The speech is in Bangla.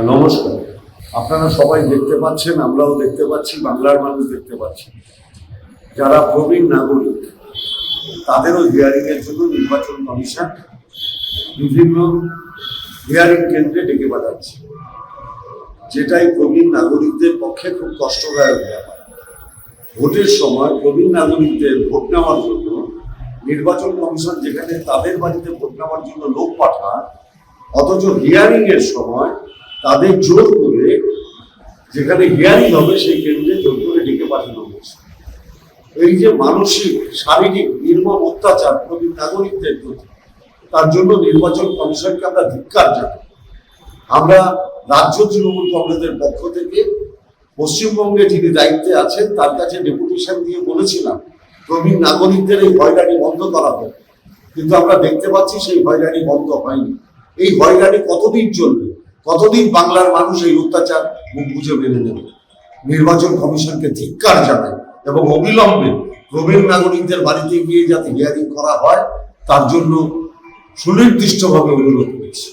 নমস্কার। আপনারা সবাই দেখতে পাচ্ছেন, আমরাও দেখতে পাচ্ছি, বাংলার মানুষ দেখতে পাচ্ছি, যারা প্রবীণ নাগরিক তাদেরও হিয়ারিং এর জন্য নির্বাচন কমিশন বিভিন্ন হিয়ারিং কেন্দ্রে ডেকে পাঠাচ্ছে, যেটাই প্রবীণ নাগরিকদের পক্ষে খুব কষ্টদায়ক ব্যাপার। ভোটের সময় প্রবীণ নাগরিকদের ভোট নেওয়ার জন্য নির্বাচন কমিশন যেখানে তাদের বাড়িতে ভোট নেওয়ার জন্য লোক পাঠায়, অথচ হিয়ারিং এর সময় তাদের জোর করে যেখানে হিয়ারিং হবে সেই কেন্দ্রে জোর করে ডেকে পাঠানো হয়েছে। এই যে মানসিক শারীরিক নির্মম অত্যাচার প্রবীণ নাগরিকদের প্রতি, তার জন্য নির্বাচন কমিশনকে আমরা ধিক্কার জানাই। আমরা রাজ্য তৃণমূল কংগ্রেসের পক্ষ থেকে পশ্চিমবঙ্গে যিনি দায়িত্বে আছেন তার কাছে ডেপুটেশন দিয়ে বলেছিলাম প্রবীণ নাগরিকদের এই হয়রানি বন্ধ করা হোক, কিন্তু আমরা দেখতে পাচ্ছি সেই হয়রানি বন্ধ হয়নি। এই হয়রানি কতদিন চলবে? কতদিন বাংলার মানুষ এই অত্যাচার মুখ বুঝে মেনে নেবে? নির্বাচন কমিশনকে ধিক্কার জানায় এবং অবিলম্বে প্রবীণ নাগরিকদের বাড়িতে গিয়ে যাতে হিয়ারিং করা হয় তার জন্য সুনির্দিষ্টভাবে অনুরোধ করেছি।